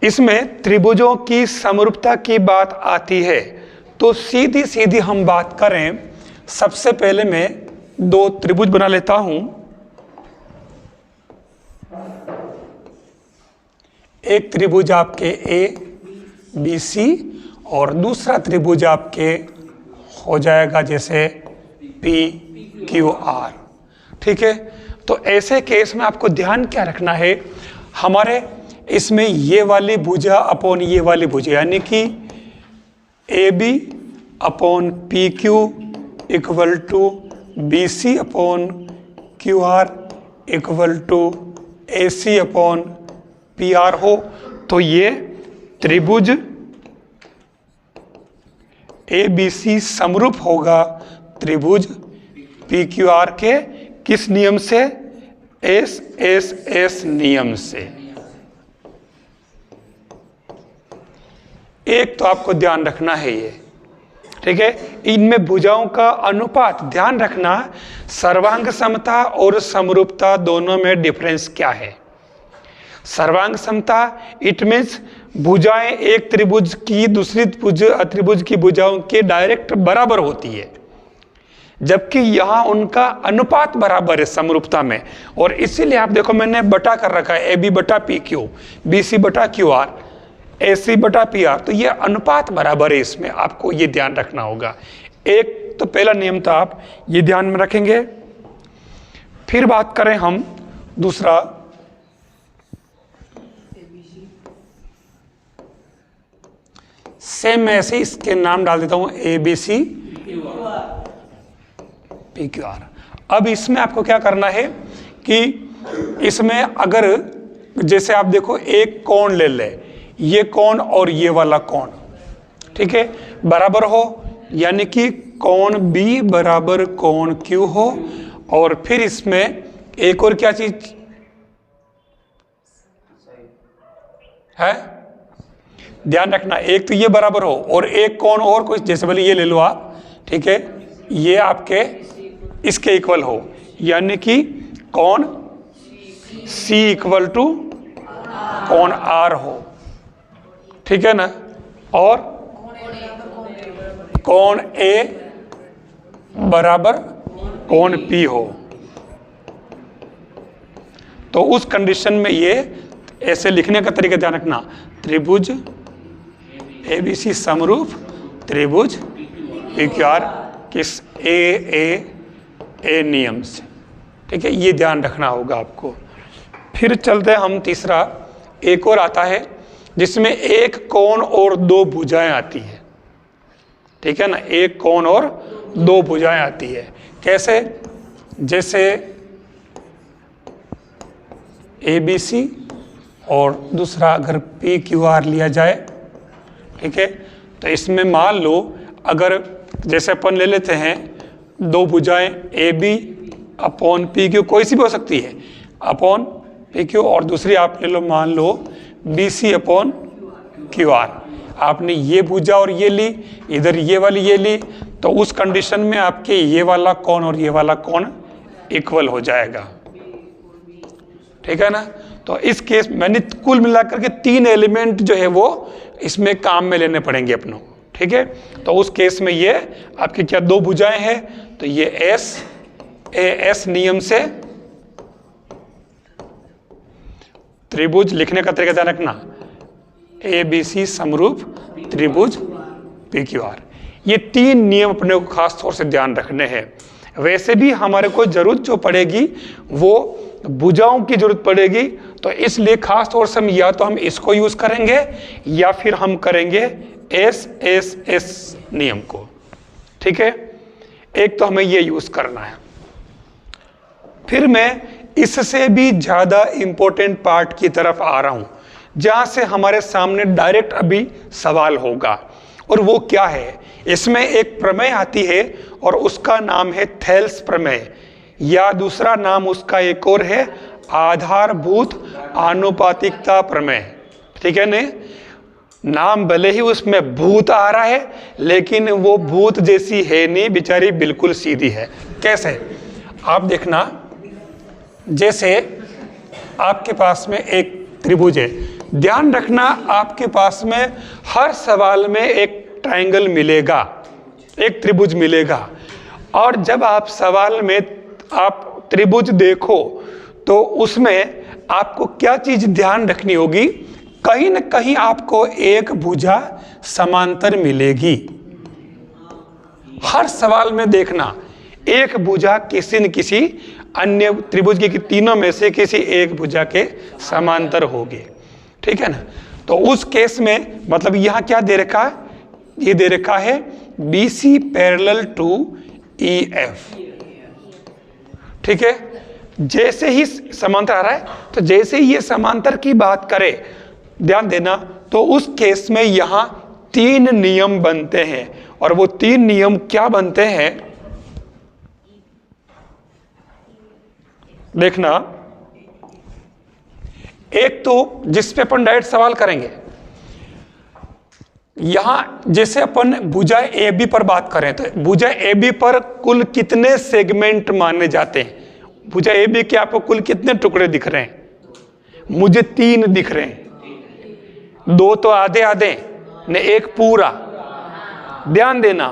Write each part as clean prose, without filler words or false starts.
इसमें त्रिभुजों की समरूपता की बात आती है तो सीधी सीधी हम बात करें, सबसे पहले मैं दो त्रिभुज बना लेता हूं। एक त्रिभुज आपके ए बी सी और दूसरा त्रिभुज आपके हो जाएगा जैसे पी क्यू आर। ठीक है, तो ऐसे केस में आपको ध्यान क्या रखना है, हमारे इसमें ये वाली भुजा अपॉन ये वाली भुजा यानी कि A B upon P Q equal to B C upon Q R equal to A C upon P R हो, तो ये त्रिभुज ए बी सी समरूप होगा त्रिभुज पी क्यू आर के किस नियम से, एस एस एस नियम से। एक तो आपको ध्यान रखना है ये, ठीक है, इनमें भुजाओं का अनुपात ध्यान रखना, सर्वांग समता और समरूपता दोनों में डिफरेंस क्या है। सर्वांग समता इट मीन्स भुजाएं एक त्रिभुज की दूसरी त्रिभुज की भुजाओं के डायरेक्ट बराबर होती है, जबकि यहां उनका अनुपात बराबर है समरूपता में। और इसीलिए आप देखो मैंने बटा कर रखा है, ए बी बटा पी क्यू, बी सी बटा क्यू आर, ए सी बटा पी आर, तो ये अनुपात बराबर है, इसमें आपको ये ध्यान रखना होगा। एक तो पहला नियम था, आप ये ध्यान में रखेंगे। फिर बात करें हम दूसरा, सेम मैं ऐसे इसके नाम डाल देता हूं A B C P Q R. अब इसमें आपको क्या करना है कि इसमें अगर जैसे आप देखो एक कोण ले ले, ये कोण और ये वाला कोण, ठीक है, बराबर हो, यानी कि कोण बी बराबर कोण क्यू हो, और फिर इसमें एक और क्या चीज है ध्यान रखना, एक तो ये बराबर हो और एक कोण और कुछ, जैसे बोले ये ले लो आप, ठीक है, ये आपके इसके इक्वल हो, यानी कि कोण C इक्वल टू कोण R हो, ठीक है ना, और कोण A बराबर कोण P हो। तो उस कंडीशन में ये ऐसे लिखने का तरीका ध्यान रखना, त्रिभुज ABC समरूप त्रिभुज PQR किस ए नियम से, ठीक है, ये ध्यान रखना होगा आपको। फिर चलते हैं हम तीसरा, एक और आता है जिसमें एक कोण और दो भुजाएं आती है, ठीक है ना, एक कोण और दो भुजाएं आती है। कैसे, जैसे ABC और दूसरा अगर PQR लिया जाए, ठीक है, तो इसमें मान लो अगर जैसे अपन ले लेते हैं दो भुजाएं AB अपॉन PQ, कोई सी भी हो सकती है, अपॉन PQ, और दूसरी आप ले लो मान लो BC अपॉन QR। आपने ये भुजा और ये ली, इधर ये वाली ये ली, तो उस कंडीशन में आपके ये वाला कोण और ये वाला कोण इक्वल हो जाएगा, ठीक है ना। तो इस केस मैंने कुल मिलाकर के तीन एलिमेंट जो है वो इसमें काम में लेने पड़ेंगे अपनों, ठीक है। तो उस केस में ये आपकी क्या दो भुजाएं हैं, तो ये एस नियम से त्रिभुज लिखने का तरीका ध्यान रखना, ABC समरूप त्रिभुज PQR। ये तीन नियम अपने को खास तौर से ध्यान रखने हैं। वैसे भी हमारे को जरूरत जो पड़ेगी वो भुजाओं की जरूरत पड़ेगी, तो इसलिए खास तौर से हम या तो हम इसको यूज करेंगे या फिर हम करेंगे एस नियम को, ठीक है। एक तो हमें ये यूज करना है। फिर मैं इससे भी ज्यादा इंपॉर्टेंट पार्ट की तरफ आ रहा हूं, जहां से हमारे सामने डायरेक्ट अभी सवाल होगा, और वो क्या है, इसमें एक प्रमेय आती है और उसका नाम है थेल्स प्रमेय, या दूसरा नाम उसका एक और है आधारभूत आनुपातिकता प्रमेय, ठीक है ने। नाम भले ही उसमें भूत आ रहा है, लेकिन वो भूत जैसी है नहीं, बेचारी बिल्कुल सीधी है। कैसे, आप देखना, जैसे आपके पास में एक त्रिभुज है, ध्यान रखना, आपके पास में हर सवाल में एक ट्रायंगल मिलेगा, एक त्रिभुज मिलेगा, और जब आप सवाल में आप त्रिभुज देखो तो उसमें आपको क्या चीज ध्यान रखनी होगी, कहीं न कहीं आपको एक भुजा समांतर मिलेगी। हर सवाल में देखना एक भुजा किसी न किसी अन्य त्रिभुज की तीनों में से किसी एक भुजा के समांतर होगी, ठीक है ना। तो उस केस में मतलब यहां क्या दे रखा है, ये दे रखा है BC पैरेलल टू EF, ठीक है। जैसे ही समांतर आ रहा है तो जैसे ही ये समांतर की बात करे, ध्यान देना, तो उस केस में यहां 3 नियम बनते हैं, और वो 3 नियम क्या बनते हैं देखना। एक तो जिस पे अपन डायरेक्ट सवाल करेंगे, यहां जैसे अपन भुजा AB पर बात करें तो भुजा AB पर कुल कितने सेगमेंट माने जाते हैं, भुजा AB के आपको कुल कितने टुकड़े दिख रहे हैं, मुझे 3 दिख रहे हैं, 2 तो आधे आधे ने एक पूरा। ध्यान देना,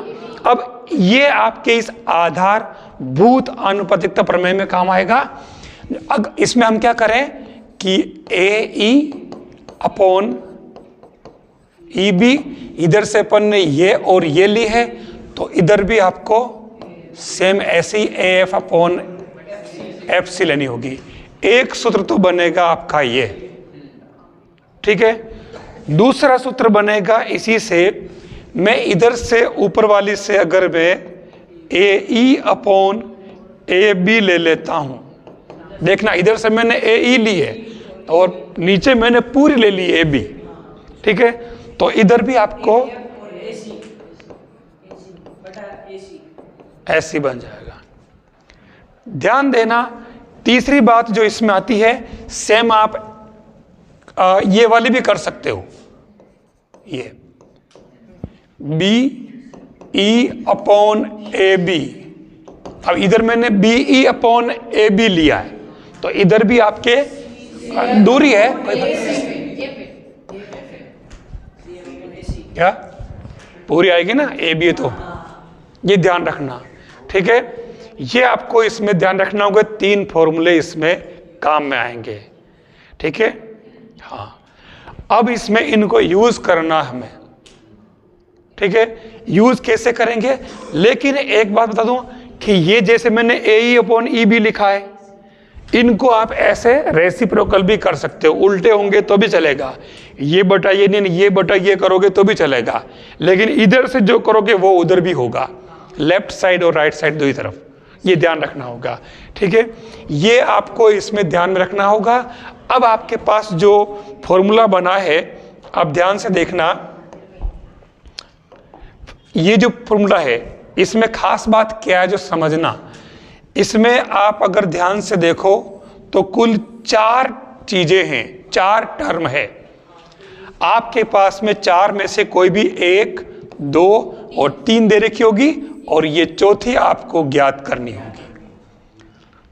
अब ये आपके इस आधारभूत आनुपातिकता प्रमेय में काम आएगा। अब इसमें हम क्या करें कि AE अपॉन EB, इधर से अपन ने ये और ये ली है, तो इधर भी आपको सेम ऐसी AF अपॉन FC लेनी होगी। एक सूत्र तो बनेगा आपका ये, ठीक है। दूसरा सूत्र बनेगा इसी से, मैं इधर से ऊपर वाली से अगर मैं AE अपॉन AB ले लेता हूं, देखना इधर से मैंने AE ली है और नीचे मैंने पूरी ले ली AB, ठीक है। तो इधर भी आपको ऐसी बन जाएगा। ध्यान देना, तीसरी बात जो इसमें आती है, सेम आप ये वाली भी कर सकते हो, ये BE अपॉन AB। अब इधर मैंने BE अपॉन AB लिया है, तो इधर भी आपके दूरी है क्या पूरी आएगी ना, AB तो ये ध्यान रखना, ठीक है। ये आपको इसमें ध्यान रखना होगा, 3 फॉर्मूले इसमें काम में आएंगे, ठीक है। हाँ, अब इसमें इनको यूज करना हमें, ठीक है। यूज कैसे करेंगे, लेकिन एक बात बता दूं कि ये जैसे मैंने AE अपॉन EB लिखा है, इनको आप ऐसे रेसिप्रोकल भी कर सकते हो, उल्टे होंगे तो भी चलेगा, ये बटा ये नहीं, ये बटा ये करोगे तो भी चलेगा, लेकिन इधर से जो करोगे वो उधर भी होगा, लेफ्ट साइड और राइट साइड दो ही तरफ, ये ध्यान रखना होगा, ठीक है। ये आपको इसमें ध्यान में रखना होगा। अब आपके पास जो फॉर्मूला बना है, अब ध्यान से देखना, ये जो फॉर्मूला है इसमें खास बात क्या है जो समझना, इसमें आप अगर ध्यान से देखो तो कुल 4 चीजें हैं, 4 टर्म है आपके पास में, 4 में से कोई भी 1, 2 और 3 दे रखी होगी, और ये चौथी आपको ज्ञात करनी होगी।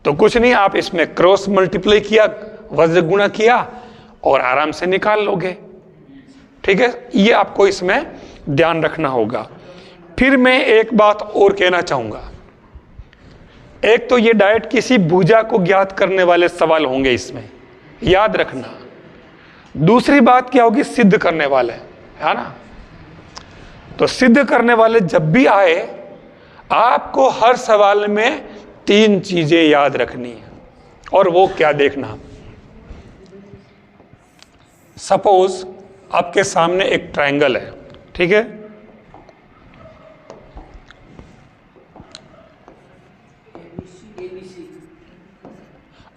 तो कुछ नहीं, आप इसमें क्रॉस मल्टीप्लाई किया, वज्र गुणा किया और आराम से निकाल लोगे, ठीक है। ये आपको इसमें ध्यान रखना होगा। फिर मैं एक बात और कहना चाहूंगा, एक तो ये डायरेक्ट किसी भुजा को ज्ञात करने वाले सवाल होंगे इसमें, याद रखना। दूसरी बात क्या होगी, सिद्ध करने वाले, है ना। तो सिद्ध करने वाले जब भी आए, आपको हर सवाल में 3 चीजें याद रखनी है, और वो क्या देखना। सपोज आपके सामने एक ट्रायंगल है, ठीक है,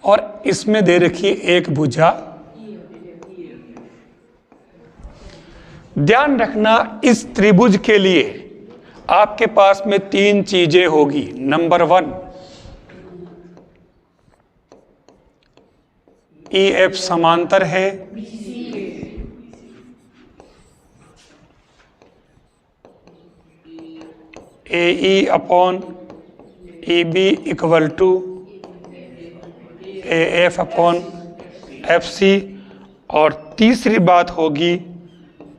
और इसमें दे रखी एक भुजा। ध्यान रखना, इस त्रिभुज के लिए आपके पास में 3 चीजें होगी। नंबर 1, EF समांतर है, AE upon EB equal to AF upon FC, और तीसरी बात होगी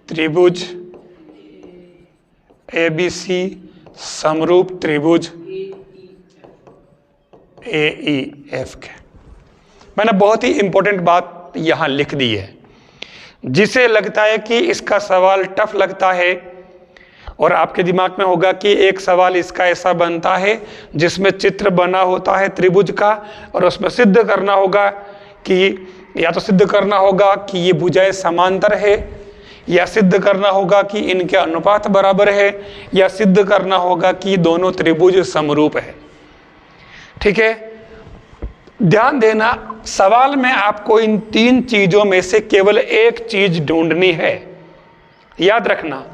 त्रिभुज ABC समरूप त्रिभुज AEF के। मैंने बहुत ही इंपॉर्टेंट बात यहां लिख दी है। जिसे लगता है कि इसका सवाल टफ लगता है और आपके दिमाग में होगा कि एक सवाल इसका ऐसा बनता है जिसमें चित्र बना होता है त्रिभुज का और उसमें सिद्ध करना होगा कि या तो सिद्ध करना होगा कि ये भुजाएं समांतर है, या सिद्ध करना होगा कि इनके अनुपात बराबर है, या सिद्ध करना होगा कि दोनों त्रिभुज समरूप है। ठीक है, ध्यान देना, सवाल में आपको इन तीन चीजों में से केवल एक चीज ढूंढनी है। याद रखना,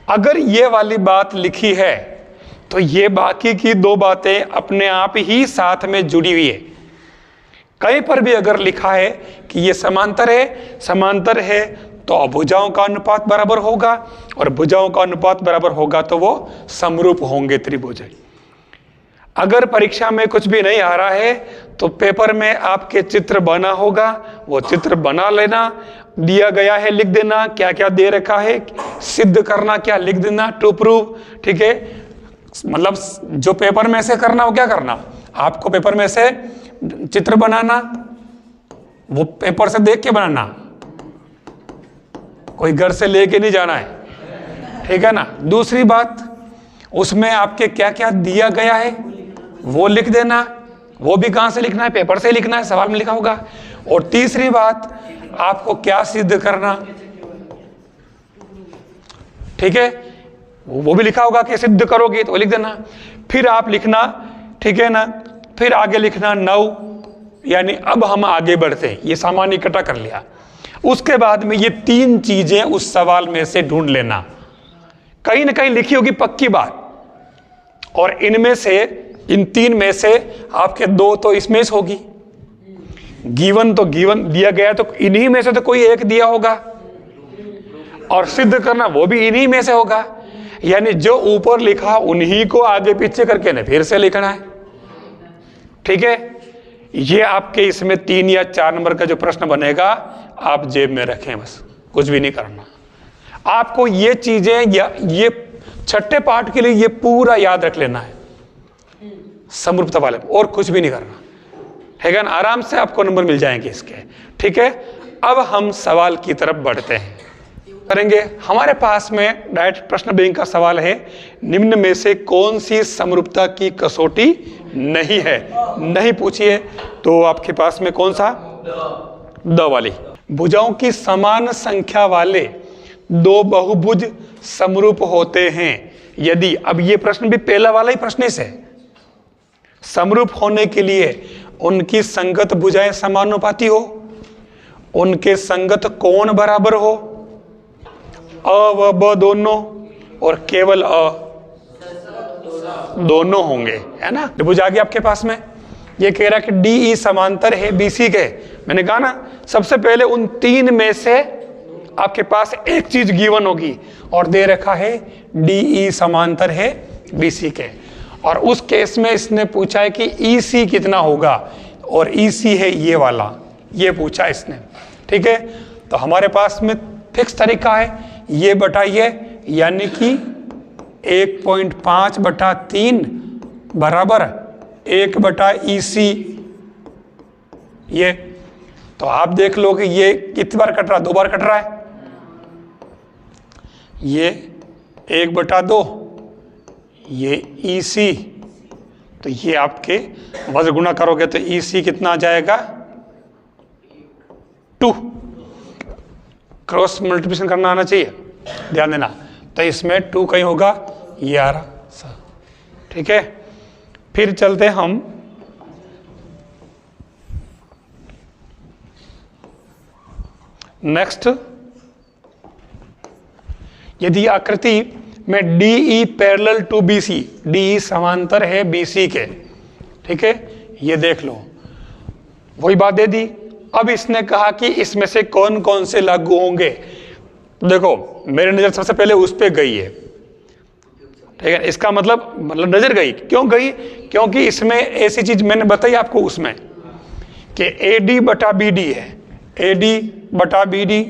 अगर ये वाली बात लिखी है तो ये बाकी की दो बातें अपने आप ही साथ में जुड़ी हुई है। कहीं पर भी अगर लिखा है कि ये समांतर है तो भुजाओं का अनुपात बराबर होगा, और भुजाओं का अनुपात बराबर होगा तो वो समरूप होंगे त्रिभुज। अगर परीक्षा में कुछ भी नहीं आ रहा है तो पेपर में आपके चित्र बना होगा, वो चित्र बना लेना, दिया गया है लिख देना, क्या क्या दे रखा है, सिद्ध करना क्या लिख देना, टू प्रूव। ठीक है, मतलब जो पेपर में से करना हो क्या करना, आपको पेपर में से चित्र बनाना, वो पेपर से देख के बनाना, कोई घर से लेके नहीं जाना है। ठीक है ना। दूसरी बात, उसमें आपके क्या क्या दिया गया है वो लिख देना, वो भी कहां से लिखना है, पेपर से लिखना है, सवाल में लिखा होगा। और तीसरी बात, आपको क्या सिद्ध करना, ठीक है, वो भी लिखा होगा कि सिद्ध करोगे तो लिख देना। फिर आप लिखना, ठीक है ना, फिर आगे लिखना 9, यानी अब हम आगे बढ़ते हैं, ये सामान्य इकट्ठा कर लिया। उसके बाद में ये तीन चीजें उस सवाल में से ढूंढ लेना, कहीं ना कहीं लिखी होगी पक्की बात, और इनमें से, इन तीन में से आपके दो तो इसमें से होगी। गिवन तो गिवन दिया गया तो इन्हीं में से तो कोई एक दिया होगा, और सिद्ध करना वो भी इन्हीं में से होगा। यानी जो ऊपर लिखा उन्हीं को आगे पीछे करके ना फिर से लिखना है। ठीक है, ये आपके इसमें 3 या 4 नंबर का जो प्रश्न बनेगा आप जेब में रखें, बस कुछ भी नहीं करना। आपको ये चीजें या ये छठे पाठ के लिए ये पूरा याद रख लेना है समरूपता वाले, और कुछ भी नहीं करना है ना। आराम से आपको नंबर मिल जाएंगे इसके। ठीक है, अब हम सवाल की तरफ बढ़ते हैं, करेंगे। हमारे पास में डायरेक्ट प्रश्न बैंक का सवाल है, निम्न में से कौन सी समरूपता की कसौटी नहीं है, नहीं पूछिए तो आपके पास में कौन सा, द वाली। भुजाओं की समान संख्या वाले दो बहुभुज समरूप होते हैं यदि, अब ये प्रश्न भी पहला वाला ही प्रश्न है, समरूप होने के लिए उनकी संगत भुजाएं समानुपाती हो, उनके संगत कोण बराबर हो, अ व ब दोनों, और केवल अ दोनों होंगे, है ना। त्रिभुज आ गया आपके पास में, ये कह रहा है कि DE समांतर है BC के। मैंने कहा ना, सबसे पहले उन तीन में से आपके पास एक चीज गिवन होगी, और दे रखा है DE समांतर है BC के। और उस केस में इसने पूछा है कि EC कितना होगा, और EC है ये वाला, ये पूछा इसने। ठीक है, तो हमारे पास में फिक्स तरीका है, ये बटाइए, यानी कि 1.5/3 बराबर 1/EC। ये तो आप देख लो कि ये कितनी बार कट रहा है, 2 बार कट रहा है। ये 1/2, ये EC, तो ये आपके वज्र गुणा करोगे तो EC कितना आ जाएगा, 2। क्रॉस मल्टीप्लिकेशन करना आना चाहिए, ध्यान देना। तो इसमें 2 कहीं होगा, ये आ रहा। ठीक है, फिर चलते हम नेक्स्ट। यदि आकृति में DE parallel to BC, DE समांतर है BC के, ठीक है, ये देख लो, वही बात दे दी। अब इसने कहा कि इसमें से कौन कौन से लागू होंगे। देखो मेरी नजर सबसे पहले उस पे गई है, ठीक है, इसका मतलब नजर गई, क्यों गई, क्योंकि इसमें ऐसी चीज मैंने बताई आपको उसमें कि AD/BD है, AD/BD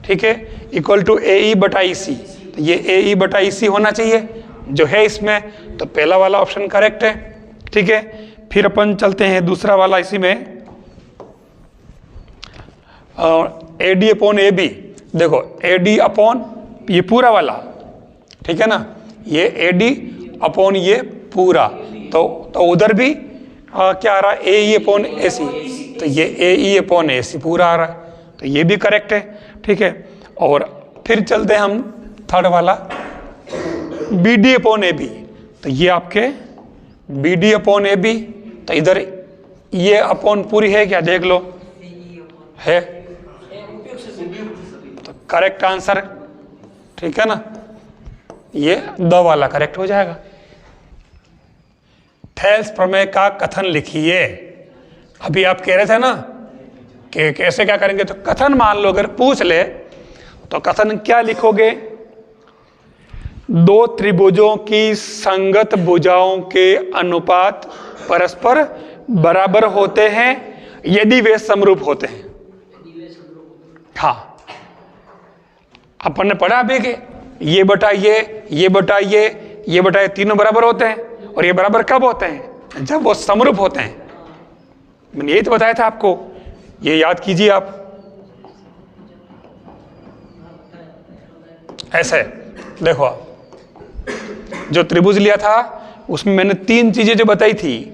ठीक है, इक्वल टू AE/EC। तो ये AE/EC होना चाहिए जो है इसमें, तो पहला वाला ऑप्शन करेक्ट है। ठीक है, फिर अपन चलते हैं दूसरा वाला इसी में, AD/AB। देखो AD/ ये पूरा वाला, ठीक है ना, ये AD/ ये पूरा, तो उधर भी क्या आ रहा है, AE/AC, तो ये AE/AC पूरा आ रहा है, तो ये भी करेक्ट है। ठीक है, और फिर चलते हैं हम थर्ड वाला BD/AB। तो ये आपके BD/AB, तो इधर ये अपॉन पूरी है क्या, देख लो, है, तो करेक्ट आंसर, ठीक है ना, ये द वाला करेक्ट हो जाएगा। थेल्स प्रमेय का कथन लिखिए। अभी आप कह रहे थे ना कि कैसे क्या करेंगे, तो कथन मान लो अगर पूछ ले तो कथन क्या लिखोगे, दो त्रिभुजों की संगत भुजाओं के अनुपात परस्पर बराबर होते हैं यदि वे समरूप होते हैं। हाँ, अपन ने पढ़ा अभी कि ये बटा ये बटा ये बटा ये तीनों बराबर होते हैं, और ये बराबर कब होते हैं, जब वो समरूप होते हैं। मैंने यही तो बताया था आपको, ये याद कीजिए आप। ऐसे देखो, आप जो त्रिभुज लिया था उसमें मैंने तीन चीजें जो बताई थी,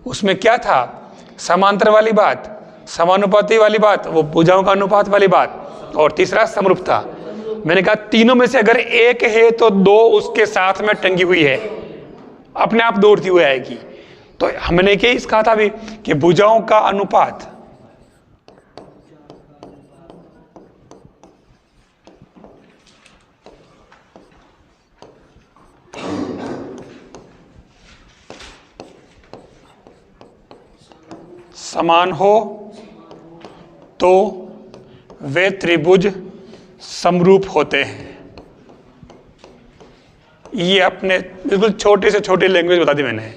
उसमें क्या था, समांतर वाली बात, समानुपाती वाली बात, वो भुजाओं का अनुपात वाली बात, और तीसरा समरूप था। मैंने कहा तीनों में से अगर एक है तो दो उसके साथ में टंगी हुई है, अपने आप दौड़ती हुई आएगी। तो हमने क्या इस कहा था भी कि भुजाओं का अनुपात समान हो तो वे त्रिभुज समरूप होते हैं। ये अपने बिल्कुल छोटे से छोटे लैंग्वेज बता दी मैंने।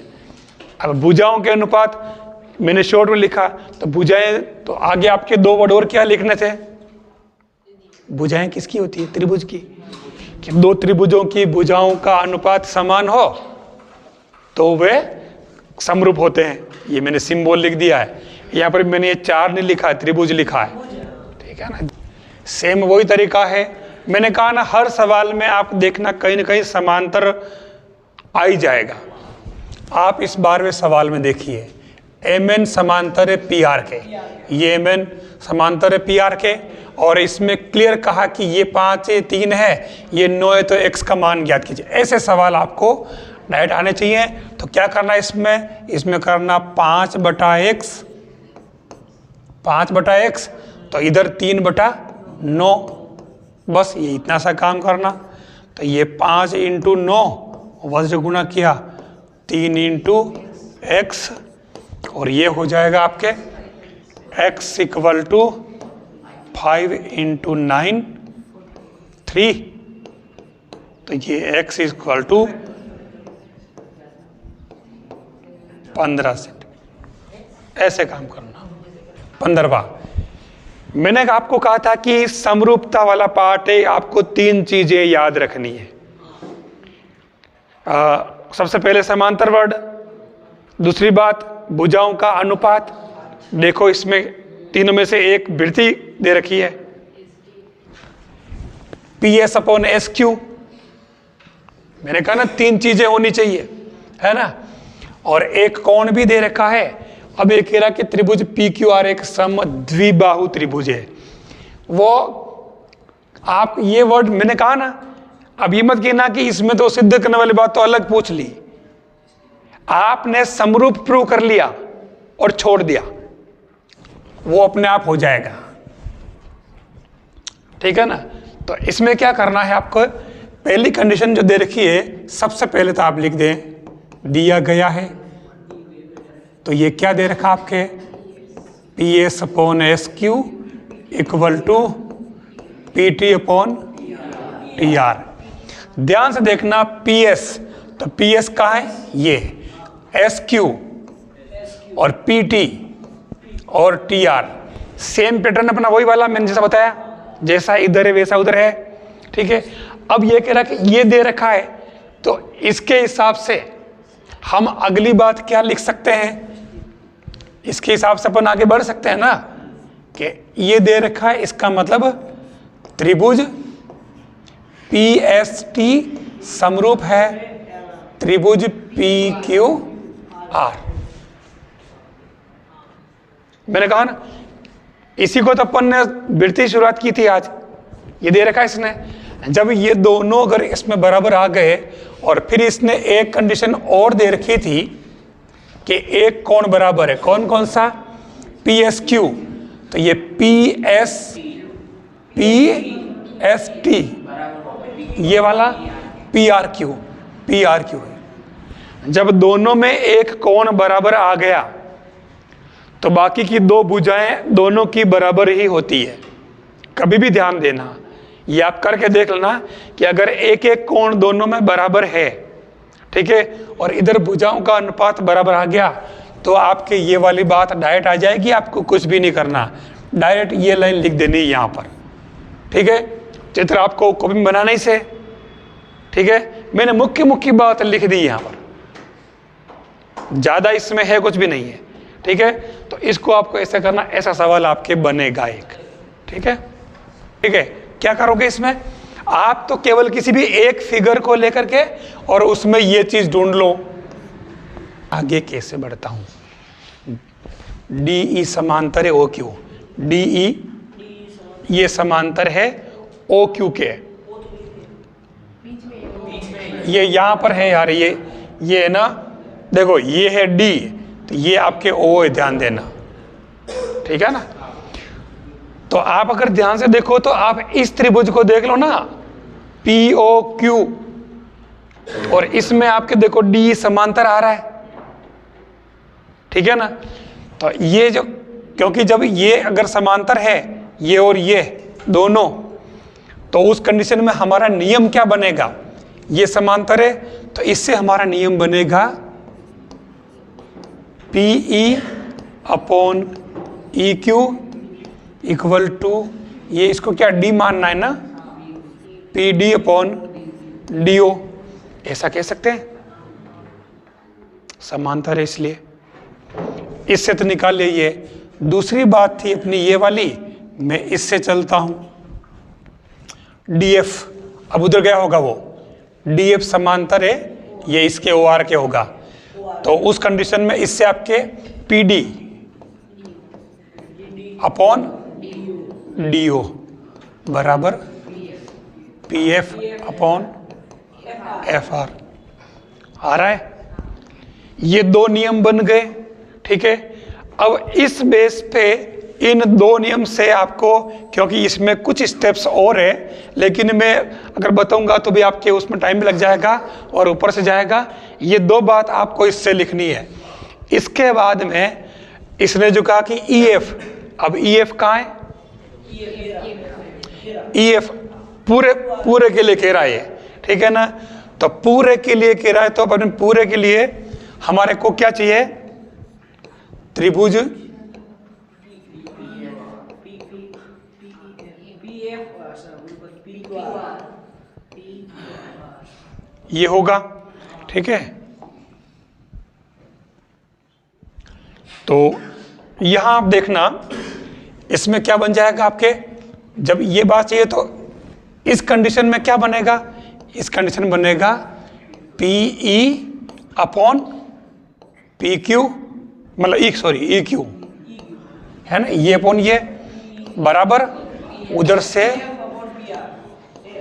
अब भुजाओं के अनुपात मैंने शॉर्ट में लिखा, तो भुजाएं, तो आगे आपके दो वर्ड और क्या लिखने थे, भुजाएं किसकी होती है, त्रिभुज की, कि दो त्रिभुजों की भुजाओं का अनुपात समान हो तो वे समरूप होते हैं। ये मैंने सिंबल लिख दिया है, यहाँ पर मैंने ये चार नहीं लिखा है, त्रिभुज लिखा है, ठीक है ना। सेम वही तरीका है, मैंने कहा ना हर सवाल में आप देखना कहीं ना कहीं समांतर आ ही जाएगा। आप इस बार में सवाल में देखिए, MN समांतर है PR के, ये MN समांतर है PR के, और इसमें क्लियर कहा कि ये 5 है 3 है, ये 9 है, तो x का मान ज्ञात कीजिए। ऐसे सवाल आपको डायरेक्ट आने चाहिए। तो क्या करना है इसमें करना 5/x, 5/x, तो इधर 3/9, बस ये इतना सा काम करना। तो ये 5 × 9 वज्र गुणा किया 3 × x, और ये हो जाएगा आपके x = 5 × 9 3, तो ये x = 15 सेंट। ऐसे काम करना। 15वां, मैंने आपको कहा था कि समरूपता वाला पार्ट है, आपको 3 चीजें याद रखनी है। सबसे पहले समांतर वर्ड, दूसरी बात भुजाओं का अनुपात। देखो इसमें तीनों में से एक वृत्ति दे रखी है, PS/SQ। मैंने कहा ना 3 चीजें होनी चाहिए, है ना। और एक कोण भी दे रखा है। अब ये कह रहा कि त्रिभुज PQR एक समद्विबाहु त्रिभुज है। वो आप ये वर्ड मैंने कहा ना, अब ये मत कहना कि इसमें तो सिद्ध करने वाली बात तो अलग पूछ ली। आपने समरूप प्रूव कर लिया और छोड़ दिया, वो अपने आप हो जाएगा, ठीक है ना। तो इसमें क्या करना है आपको, पहली कंडीशन जो दे रखी है, सबसे पहले तो आप लिख दें दिया गया है। तो ये क्या दे रखा आपके, PS/SQ = PT/TR। ध्यान से देखना, PS, तो PS कहाँ है, ये SQ और PT और TR सेम पैटर्न अपना वही वाला मैंने जैसा बताया, जैसा इधर है वैसा उधर है, ठीक है। अब ये कह रहा कि ये दे रखा है, तो इसके हिसाब से हम अगली बात क्या लिख सकते हैं, इसके हिसाब से अपन आगे बढ़ सकते हैं ना, कि ये दे रखा है, इसका मतलब त्रिभुज PST समरूप है त्रिभुज PQR। मैंने कहा ना, इसी को तो अपन ने बढ़ती शुरुआत की थी आज। ये दे रखा है इसने, जब ये दोनों अगर इसमें बराबर आ गए और फिर इसने एक कंडीशन और दे रखी थी कि एक कोण बराबर है, कौन कौन सा, PSQ, तो ये PST, ये वाला PRQ है। जब दोनों में एक कोण बराबर आ गया तो बाकी की दो भुजाएं दोनों की बराबर ही होती है। कभी भी ध्यान देना, ये आप करके देख लेना कि अगर एक एक कोण दोनों में बराबर है, ठीक है, और इधर भुजाओं का अनुपात बराबर आ गया, तो आपके ये वाली बात डायरेक्ट आ जाएगी, आपको कुछ भी नहीं करना, डायरेक्ट ये लाइन लिख देनी है यहाँ पर, ठीक है। चित्र आपको कॉपी में बनाना ही से, ठीक है, मैंने मुख्य बात लिख दी यहाँ पर, ज्यादा इसमें है कुछ भी नहीं है, ठीक है। तो इसको आपको ऐसे करना, ऐसा सवाल आपके बनेगा एक, ठीक है, ठीक है। क्या करोगे इसमें, आप तो केवल किसी भी एक फिगर को लेकर के और उसमें ये चीज ढूंढ लो। आगे कैसे बढ़ता हूं, DE समांतर है OQ, DE ये समांतर है OQ के, ये यहां पर है यार, ये है ना, देखो ये है D, तो ये आपके O है, ध्यान देना, ठीक है ना। तो आप अगर ध्यान से देखो तो आप इस त्रिभुज को देख लो ना, POQ, और इसमें आपके देखो D समांतर आ रहा है, ठीक है ना। तो ये जो, क्योंकि जब ये अगर समांतर है, ये और ये दोनों, तो उस कंडीशन में हमारा नियम क्या बनेगा, ये समांतर है तो इससे हमारा नियम बनेगा PE/EQ इक्वल टू, ये इसको क्या D मानना है ना, PD/DO, ऐसा कह सकते हैं, समांतर है इसलिए। इससे तो निकाल लिए। दूसरी बात थी अपनी ये वाली, मैं इससे चलता हूं, DF, अब उधर गया होगा वो, DF समांतर है, ये इसके OR के होगा, तो उस कंडीशन में इससे आपके PD/DO बराबर PF/FR आ रहा है। ये दो नियम बन गए, ठीक है। अब इस बेस पे इन दो नियम से आपको, क्योंकि इसमें कुछ स्टेप्स और है, लेकिन मैं अगर बताऊंगा तो भी आपके उसमें टाइम भी लग जाएगा और ऊपर से जाएगा। ये दो बात आपको इससे लिखनी है। इसके बाद में इसने जो कहा कि EF, अब EF कहाँ है, EF पूरे के लिए कह रहा है, ठीक है ना। तो पूरे के लिए कह रहा है, तो अपने पूरे के लिए हमारे को क्या चाहिए, त्रिभुज ये होगा, ठीक है। तो यहां आप देखना इसमें क्या बन जाएगा आपके, जब ये बात चाहिए तो इस कंडीशन में क्या बनेगा, इस कंडीशन बनेगा PE/PQ, मतलब EQ है ना, ये अपॉन ये बराबर उधर से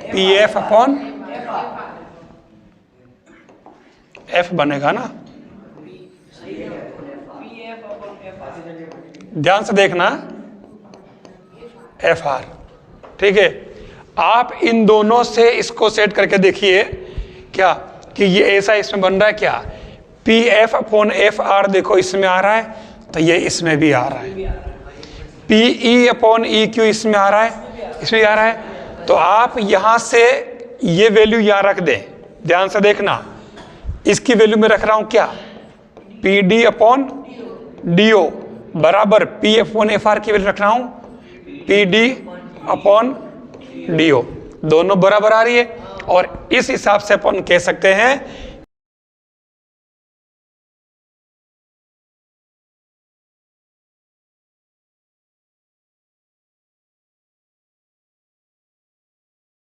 PF/F बनेगा ना। ध्यान से देखना, FR, ठीक है। आप इन दोनों से इसको सेट करके देखिए क्या कि ये ऐसा इसमें बन रहा है क्या, PF/FR देखो इसमें आ रहा है, तो ये इसमें भी आ रहा है, PE/EQ इसमें आ रहा है, इसमें आ रहा है। तो आप यहां से ये वैल्यू यहां रख दें, ध्यान से देखना, इसकी वैल्यू में रख रहा हूं क्या, PD/DO बराबर PF/FR की वैल्यू रख रहा हूं PD/DO DO दोनों बराबर आ रही है, और इस हिसाब से अपन कह सकते हैं